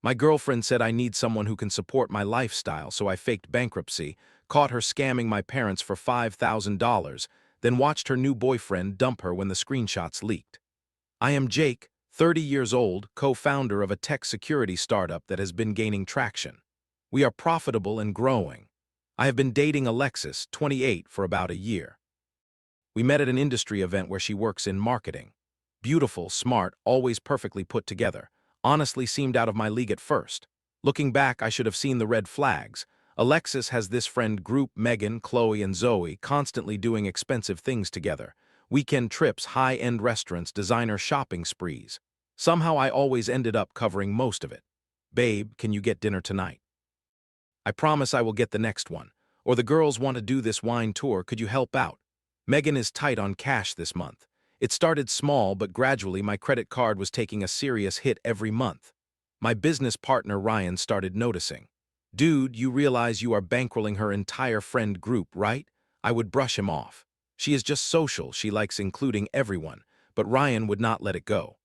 My girlfriend said I need someone who can support my lifestyle, so I faked bankruptcy, caught her scamming my parents for $5,000, then watched her new boyfriend dump her when the screenshots leaked. I am Jake, 30 years old, co-founder of a tech security startup that has been gaining traction. We are profitable and growing. I have been dating Alexis, 28, for about a year. We met at an industry event where she works in marketing. Beautiful, smart, always perfectly put together. Honestly seemed out of my league at first. Looking back, I should have seen the red flags. Alexis has this friend group, Megan, Qley, and Zoe, constantly doing expensive things together. Weekend trips, high-end restaurants, designer shopping sprees. Somehow I always ended up covering most of it. Babe, can you get dinner tonight? I promise I will get the next one. Or the girls want to do this wine tour, could you help out? Megan is tight on cash this month. It started small, but gradually my credit card was taking a serious hit every month. My business partner Ryan started noticing. Dude, you realize you are bankrolling her entire friend group, right? I would brush him off. She is just social, she likes including everyone, but Ryan would not let it go.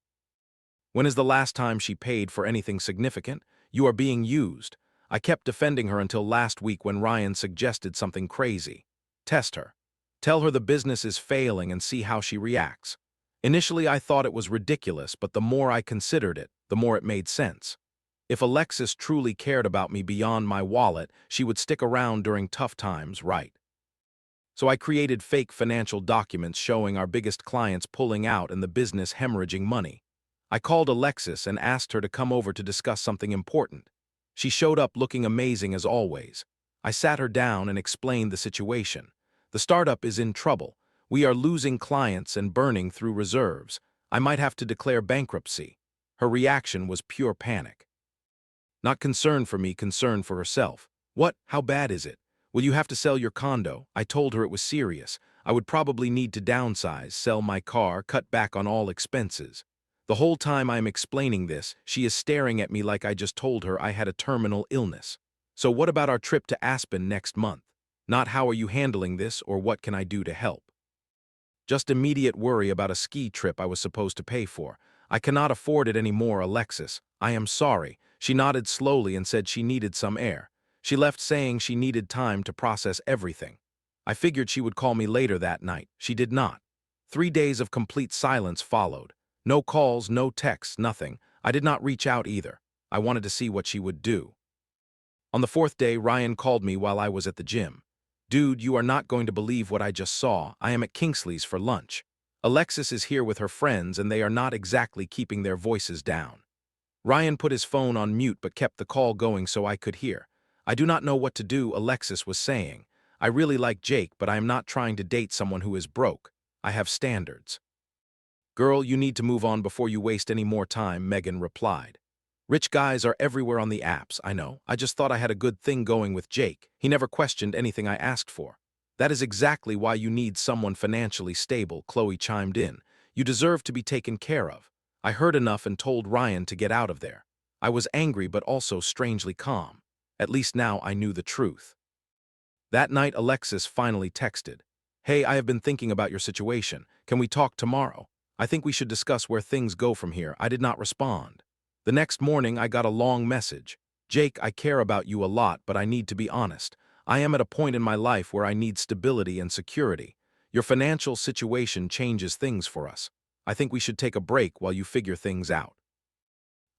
When is the last time she paid for anything significant? You are being used. I kept defending her until last week when Ryan suggested something crazy. Test her. Tell her the business is failing and see how she reacts. Initially I thought it was ridiculous, but the more I considered it, the more it made sense. If Alexis truly cared about me beyond my wallet, she would stick around during tough times, right? So I created fake financial documents showing our biggest clients pulling out and the business hemorrhaging money. I called Alexis and asked her to come over to discuss something important. She showed up looking amazing as always. I sat her down and explained the situation. The startup is in trouble. We are losing clients and burning through reserves. I might have to declare bankruptcy. Her reaction was pure panic. Not concern for me, concern for herself. What? How bad is it? Will you have to sell your condo? I told her it was serious. I would probably need to downsize, sell my car, cut back on all expenses. The whole time I am explaining this, she is staring at me like I just told her I had a terminal illness. So what about our trip to Aspen next month? Not how are you handling this or what can I do to help? Just immediate worry about a ski trip I was supposed to pay for. I cannot afford it anymore, Alexis. I am sorry. She nodded slowly and said she needed some air. She left saying she needed time to process everything. I figured she would call me later that night. She did not. 3 days of complete silence followed. No calls, no texts, nothing. I did not reach out either. I wanted to see what she would do. On the 4th day, Ryan called me while I was at the gym. Dude, you are not going to believe what I just saw. I am at Qley's for lunch. Alexis is here with her friends and they are not exactly keeping their voices down. Ryan put his phone on mute but kept the call going so I could hear. I do not know what to do, Alexis was saying. I really like Jake, but I am not trying to date someone who is broke. I have standards. Girl, you need to move on before you waste any more time, Megan replied. Rich guys are everywhere on the apps, I know. I just thought I had a good thing going with Jake. He never questioned anything I asked for. That is exactly why you need someone financially stable, Qley chimed in. You deserve to be taken care of. I heard enough and told Ryan to get out of there. I was angry but also strangely calm. At least now I knew the truth. That night, Alexis finally texted. Hey, I have been thinking about your situation. Can we talk tomorrow? I think we should discuss where things go from here. I did not respond. The next morning, I got a long message. Jake, I care about you a lot, but I need to be honest. I am at a point in my life where I need stability and security. Your financial situation changes things for us. I think we should take a break while you figure things out.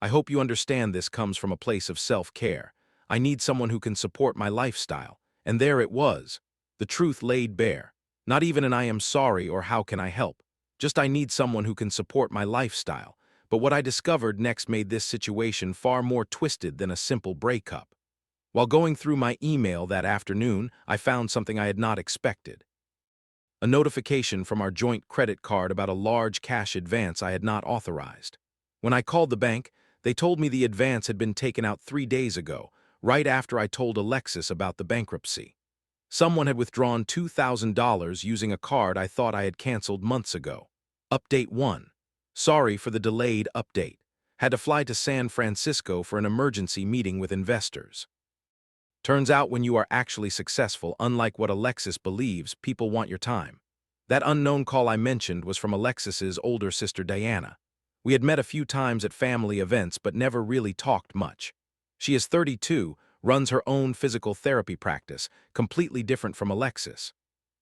I hope you understand this comes from a place of self-care. I need someone who can support my lifestyle. And there it was. The truth laid bare. Not even an I am sorry or how can I help. Just I need someone who can support my lifestyle. But what I discovered next made this situation far more twisted than a simple breakup. While going through my email that afternoon, I found something I had not expected. A notification from our joint credit card about a large cash advance I had not authorized. When I called the bank, they told me the advance had been taken out 3 days ago, right after I told Alexis about the bankruptcy. Someone had withdrawn $2,000 using a card I thought I had canceled months ago. Update 1. Sorry for the delayed update. Had to fly to San Francisco for an emergency meeting with investors. Turns out when you are actually successful, unlike what Alexis believes, people want your time. That unknown call I mentioned was from Alexis's older sister Diana. We had met a few times at family events but never really talked much. She is 32, runs her own physical therapy practice, completely different from Alexis.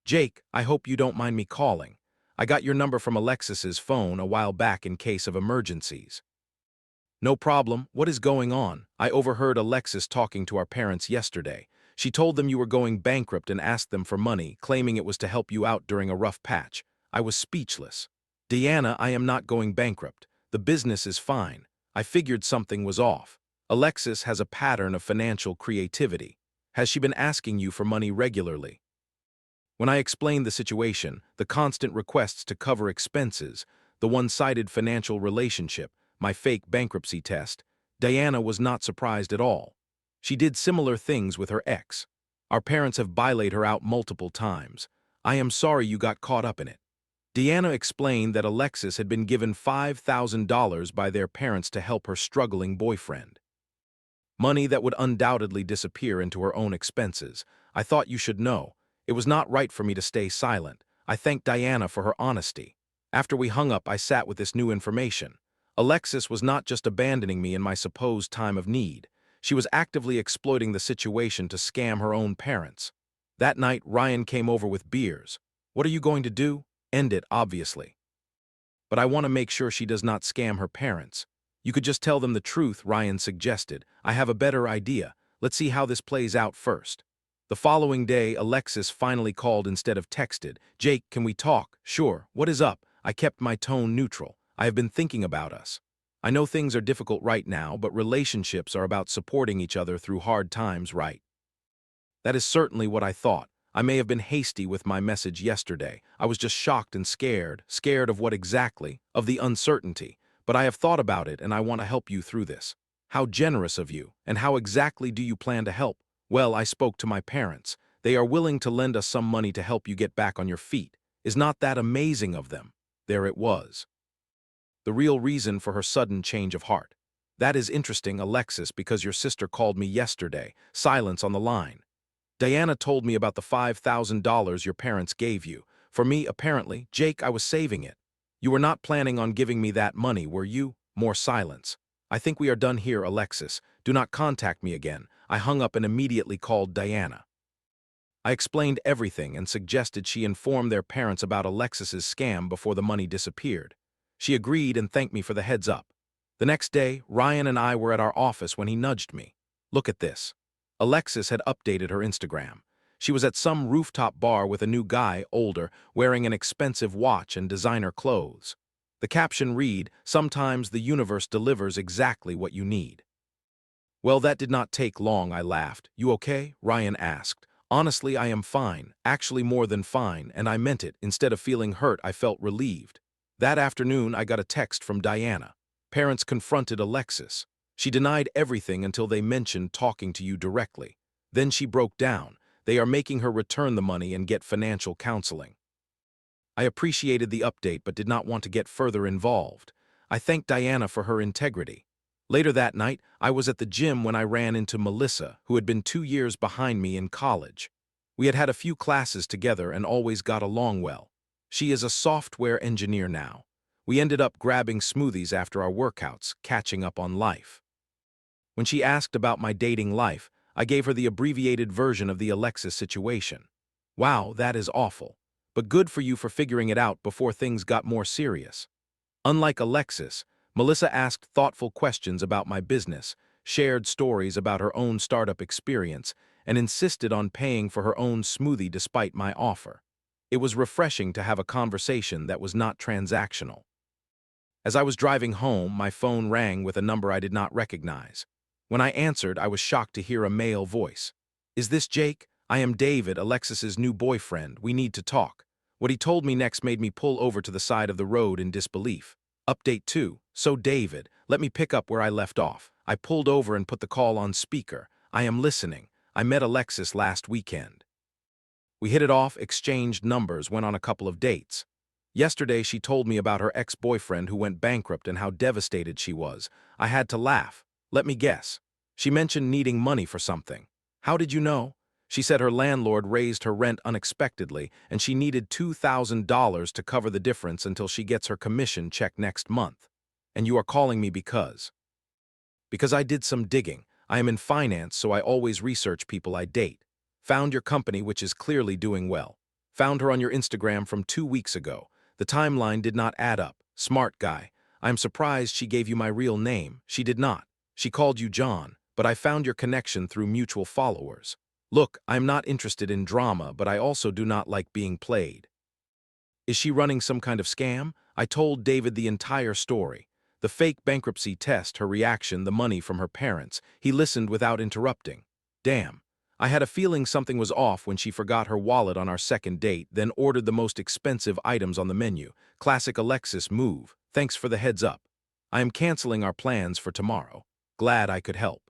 Jake, I hope you don't mind me calling. I got your number from Alexis's phone a while back in case of emergencies. No problem, what is going on? I overheard Alexis talking to our parents yesterday. She told them you were going bankrupt and asked them for money, claiming it was to help you out during a rough patch. I was speechless. Deanna, I am not going bankrupt. The business is fine. I figured something was off. Alexis has a pattern of financial creativity. Has she been asking you for money regularly? When I explained the situation, the constant requests to cover expenses, the one-sided financial relationship, my fake bankruptcy test, Diana was not surprised at all. She did similar things with her ex. Our parents have bailated her out multiple times. I am sorry you got caught up in it. Deanna explained that Alexis had been given $5,000 by their parents to help her struggling boyfriend. Money that would undoubtedly disappear into her own expenses. I thought you should know. It was not right for me to stay silent. I thanked Diana for her honesty. After we hung up, I sat with this new information. Alexis was not just abandoning me in my supposed time of need. She was actively exploiting the situation to scam her own parents. That night, Ryan came over with beers. What are you going to do? End it, obviously. But I want to make sure she does not scam her parents. You could just tell them the truth, Ryan suggested. I have a better idea. Let's see how this plays out first. The following day, Alexis finally called instead of texted. Jake, can we talk? Sure. What is up? I kept my tone neutral. I have been thinking about us. I know things are difficult right now, but relationships are about supporting each other through hard times, right? That is certainly what I thought. I may have been hasty with my message yesterday. I was just shocked and scared. Scared of what exactly? Of the uncertainty. But I have thought about it and I want to help you through this. How generous of you, and how exactly do you plan to help? Well, I spoke to my parents. They are willing to lend us some money to help you get back on your feet. Is not that amazing of them? There it was. The real reason for her sudden change of heart. That is interesting, Alexis, because your sister called me yesterday. Silence on the line. Diana told me about the $5,000 your parents gave you. For me, apparently, Jake, I was saving it. You were not planning on giving me that money, were you? More silence. I think we are done here, Alexis. Do not contact me again. I hung up and immediately called Diana. I explained everything and suggested she inform their parents about Alexis's scam before the money disappeared. She agreed and thanked me for the heads up. The next day, Ryan and I were at our office when he nudged me. Look at this. Alexis had updated her Instagram. She was at some rooftop bar with a new guy, older, wearing an expensive watch and designer clothes. The caption read, "Sometimes the universe delivers exactly what you need." Well, that did not take long, I laughed. You okay? Ryan asked. Honestly, I am fine, actually more than fine, and I meant it. Instead of feeling hurt, I felt relieved. That afternoon, I got a text from Diana. Parents confronted Alexis. She denied everything until they mentioned talking to you directly. Then she broke down. They are making her return the money and get financial counseling. I appreciated the update but did not want to get further involved. I thanked Diana for her integrity. Later that night, I was at the gym when I ran into Melissa, who had been 2 years behind me in college. We had had a few classes together and always got along well. She is a software engineer now. We ended up grabbing smoothies after our workouts, catching up on life. When she asked about my dating life, I gave her the abbreviated version of the Alexis situation. Wow, that is awful. But good for you for figuring it out before things got more serious. Unlike Alexis, Melissa asked thoughtful questions about my business, shared stories about her own startup experience, and insisted on paying for her own smoothie despite my offer. It was refreshing to have a conversation that was not transactional. As I was driving home, my phone rang with a number I did not recognize. When I answered, I was shocked to hear a male voice. Is this Jake? I am David, Alexis's new boyfriend. We need to talk. What he told me next made me pull over to the side of the road in disbelief. Update 2. So David, let me pick up where I left off. I pulled over and put the call on speaker. I am listening. I met Alexis last weekend. We hit it off, exchanged numbers, went on a couple of dates. Yesterday she told me about her ex-boyfriend who went bankrupt and how devastated she was. I had to laugh. Let me guess. She mentioned needing money for something. How did you know? She said her landlord raised her rent unexpectedly and she needed $2,000 to cover the difference until she gets her commission check next month. And you are calling me because? Because I did some digging. I am in finance, so I always research people I date. Found your company, which is clearly doing well. Found her on your Instagram from 2 weeks ago. The timeline did not add up. Smart guy. I am surprised she gave you my real name. She did not. She called you John, but I found your connection through mutual followers. Look, I am not interested in drama, but I also do not like being played. Is she running some kind of scam? I told David the entire story. The fake bankruptcy test, her reaction, the money from her parents. He listened without interrupting. Damn. I had a feeling something was off when she forgot her wallet on our second date, then ordered the most expensive items on the menu. Classic Alexis move. Thanks for the heads up. I am canceling our plans for tomorrow. Glad I could help.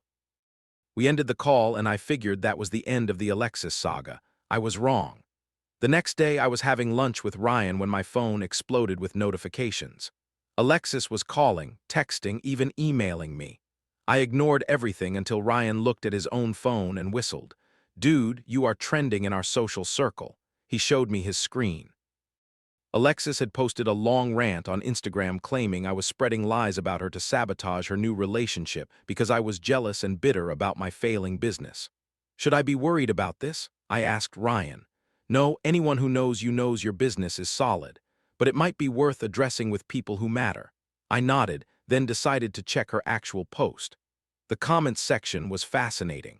We ended the call and I figured that was the end of the Alexis saga. I was wrong. The next day I was having lunch with Ryan when my phone exploded with notifications. Alexis was calling, texting, even emailing me. I ignored everything until Ryan looked at his own phone and whistled. Dude, you are trending in our social circle. He showed me his screen. Alexis had posted a long rant on Instagram claiming I was spreading lies about her to sabotage her new relationship because I was jealous and bitter about my failing business. Should I be worried about this? I asked Ryan. No, anyone who knows you knows your business is solid, but it might be worth addressing with people who matter. I nodded, then decided to check her actual post. The comments section was fascinating.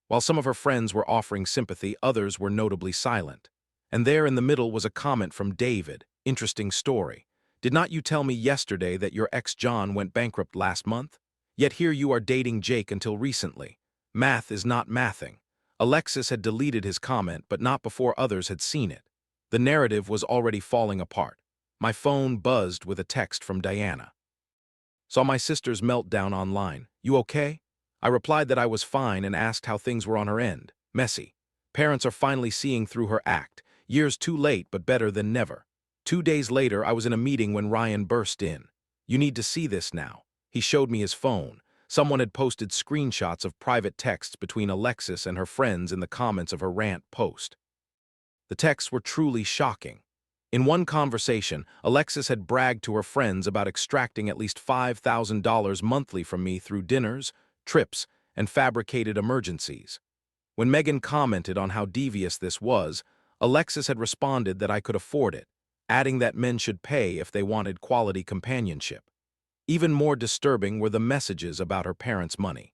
While some of her friends were offering sympathy, others were notably silent. And there in the middle was a comment from David. Interesting story. Did not you tell me yesterday that your ex John went bankrupt last month? Yet here you are dating Jake until recently. Math is not mathing. Alexis had deleted his comment, but not before others had seen it. The narrative was already falling apart. My phone buzzed with a text from Diana. Saw my sister's meltdown online. You okay? I replied that I was fine and asked how things were on her end. Messy. Parents are finally seeing through her act. Years too late, but better than never. 2 days later, I was in a meeting when Ryan burst in. You need to see this now. He showed me his phone. Someone had posted screenshots of private texts between Alexis and her friends in the comments of her rant post. The texts were truly shocking. In one conversation, Alexis had bragged to her friends about extracting at least $5,000 monthly from me through dinners, trips, and fabricated emergencies. When Megan commented on how devious this was, Alexis had responded that I could afford it, adding that men should pay if they wanted quality companionship. Even more disturbing were the messages about her parents' money.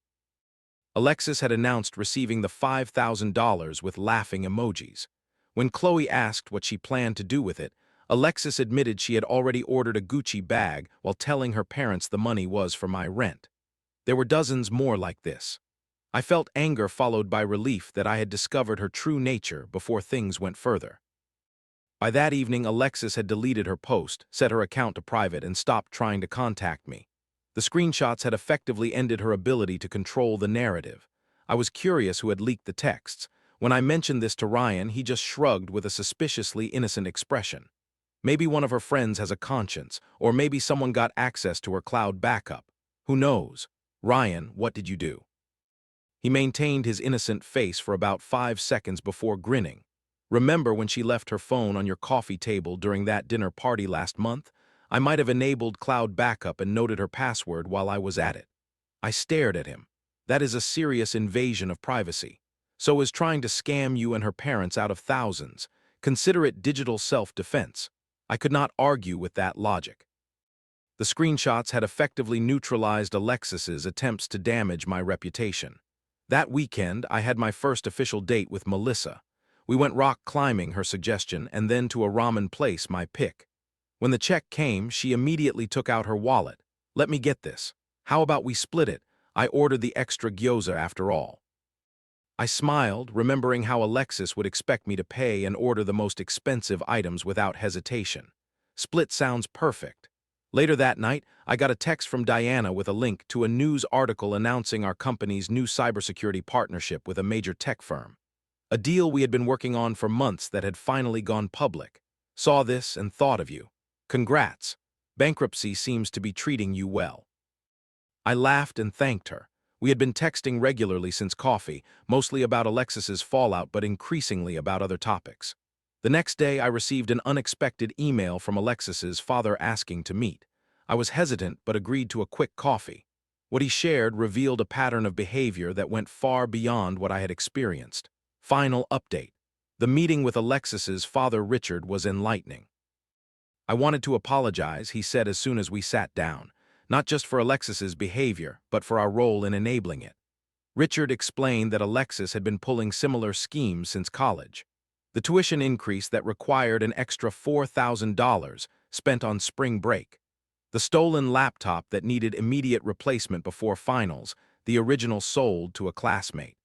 Alexis had announced receiving the $5,000 with laughing emojis. When Qley asked what she planned to do with it, Alexis admitted she had already ordered a Gucci bag while telling her parents the money was for my rent. There were dozens more like this. I felt anger followed by relief that I had discovered her true nature before things went further. By that evening, Alexis had deleted her post, set her account to private, and stopped trying to contact me. The screenshots had effectively ended her ability to control the narrative. I was curious who had leaked the texts. When I mentioned this to Ryan, he just shrugged with a suspiciously innocent expression. Maybe one of her friends has a conscience, or maybe someone got access to her cloud backup. Who knows? Ryan, what did you do? He maintained his innocent face for about 5 seconds before grinning. Remember when she left her phone on your coffee table during that dinner party last month? I might have enabled cloud backup and noted her password while I was at it. I stared at him. That is a serious invasion of privacy. So is trying to scam you and her parents out of thousands. Consider it digital self-defense. I could not argue with that logic. The screenshots had effectively neutralized Alexis's attempts to damage my reputation. That weekend, I had my first official date with Melissa. We went rock climbing, her suggestion, and then to a ramen place, my pick. When the check came, she immediately took out her wallet. Let me get this. How about we split it? I ordered the extra gyoza after all. I smiled, remembering how Alexis would expect me to pay and order the most expensive items without hesitation. Split sounds perfect. Later that night, I got a text from Diana with a link to a news article announcing our company's new cybersecurity partnership with a major tech firm. A deal we had been working on for months that had finally gone public. Saw this and thought of you. Congrats. Bankruptcy seems to be treating you well. I laughed and thanked her. We had been texting regularly since coffee, mostly about Alexis's fallout but increasingly about other topics. The next day I received an unexpected email from Alexis's father asking to meet. I was hesitant but agreed to a quick coffee. What he shared revealed a pattern of behavior that went far beyond what I had experienced. Final update. The meeting with Alexis's father Richard was enlightening. I wanted to apologize, he said as soon as we sat down, not just for Alexis's behavior, but for our role in enabling it. Richard explained that Alexis had been pulling similar schemes since college. The tuition increase that required an extra $4,000 spent on spring break. The stolen laptop that needed immediate replacement before finals, the original sold to a classmate.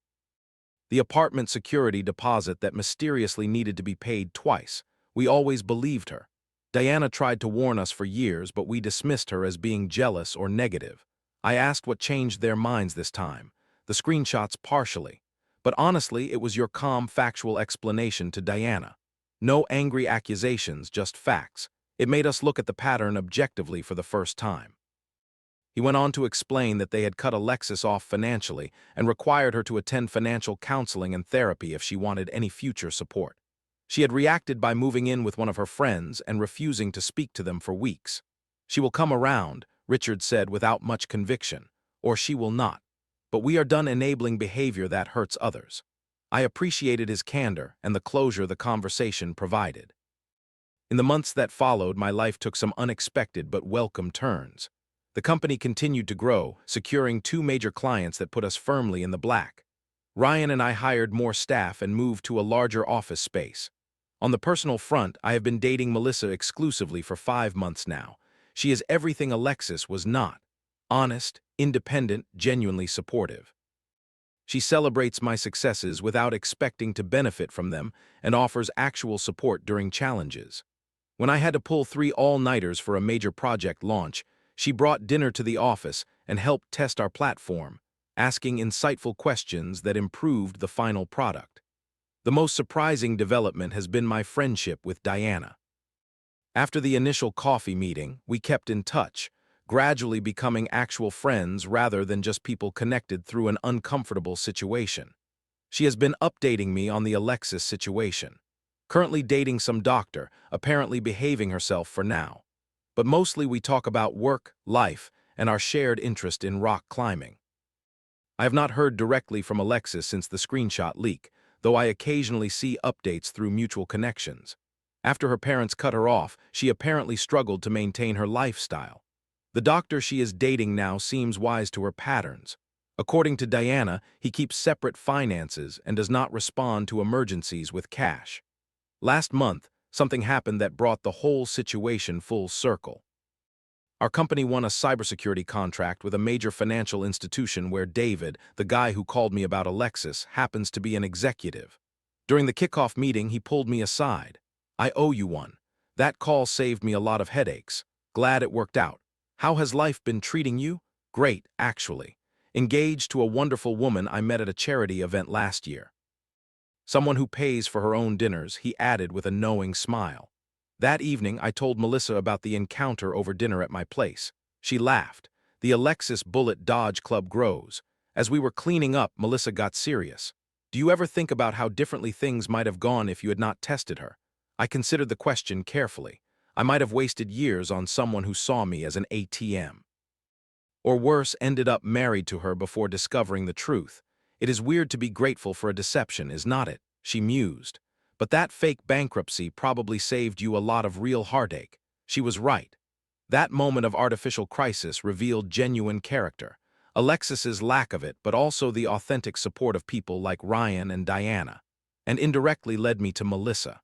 The apartment security deposit that mysteriously needed to be paid twice. We always believed her. Diana tried to warn us for years, but we dismissed her as being jealous or negative. I asked what changed their minds this time. The screenshots partially. But honestly, it was your calm, factual explanation to Diana. No angry accusations, just facts. It made us look at the pattern objectively for the first time. He went on to explain that they had cut Alexis off financially and required her to attend financial counseling and therapy if she wanted any future support. She had reacted by moving in with one of her friends and refusing to speak to them for weeks. She will come around, Richard said without much conviction, or she will not. But we are done enabling behavior that hurts others. I appreciated his candor and the closure the conversation provided. In the months that followed, my life took some unexpected but welcome turns. The company continued to grow, securing 2 major clients that put us firmly in the black. Ryan and I hired more staff and moved to a larger office space. On the personal front, I have been dating Melissa exclusively for 5 months now. She is everything Alexis was not. Honest, independent, genuinely supportive. She celebrates my successes without expecting to benefit from them and offers actual support during challenges. When I had to pull 3 all-nighters for a major project launch, she brought dinner to the office and helped test our platform, asking insightful questions that improved the final product. The most surprising development has been my friendship with Diana. After the initial coffee meeting, we kept in touch, gradually becoming actual friends rather than just people connected through an uncomfortable situation. She has been updating me on the Alexis situation. Currently dating some doctor, apparently behaving herself for now. But mostly we talk about work, life, and our shared interest in rock climbing. I have not heard directly from Alexis since the screenshot leak, though I occasionally see updates through mutual connections. After her parents cut her off, she apparently struggled to maintain her lifestyle. The doctor she is dating now seems wise to her patterns. According to Diana, he keeps separate finances and does not respond to emergencies with cash. Last month, something happened that brought the whole situation full circle. Our company won a cybersecurity contract with a major financial institution where David, the guy who called me about Alexis, happens to be an executive. During the kickoff meeting, he pulled me aside. "I owe you one. That call saved me a lot of headaches. Glad it worked out. How has life been treating you?" "Great, actually. Engaged to a wonderful woman I met at a charity event last year. Someone who pays for her own dinners," he added with a knowing smile. That evening, I told Melissa about the encounter over dinner at my place. She laughed. The Alexis Bullet Dodge Club grows. As we were cleaning up, Melissa got serious. "Do you ever think about how differently things might have gone if you had not tested her?" I considered the question carefully. I might have wasted years on someone who saw me as an ATM. Or worse, ended up married to her before discovering the truth. "It is weird to be grateful for a deception, is not it?" she mused. "But that fake bankruptcy probably saved you a lot of real heartache." She was right. That moment of artificial crisis revealed genuine character. Alexis's lack of it, but also the authentic support of people like Ryan and Diana. And indirectly led me to Melissa.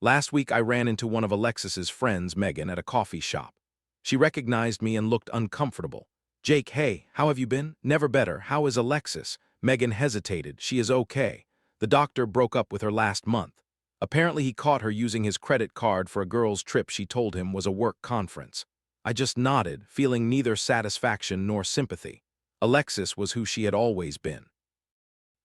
Last week I ran into one of Alexis's friends, Megan, at a coffee shop. She recognized me and looked uncomfortable. "Jake, hey, how have you been?" "Never better. How is Alexis?" Megan hesitated. "She is okay. The doctor broke up with her last month. Apparently he caught her using his credit card for a girl's trip she told him was a work conference." I just nodded, feeling neither satisfaction nor sympathy. Alexis was who she had always been.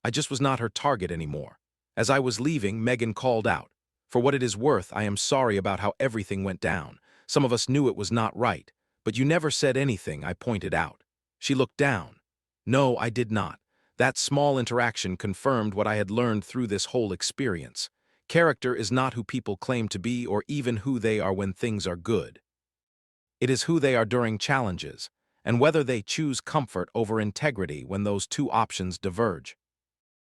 I just was not her target anymore. As I was leaving, Megan called out, "For what it is worth, I am sorry about how everything went down. Some of us knew it was not right, but you never said anything," I pointed out. She looked down. "No, I did not." That small interaction confirmed what I had learned through this whole experience. Character is not who people claim to be or even who they are when things are good. It is who they are during challenges, and whether they choose comfort over integrity when those two options diverge.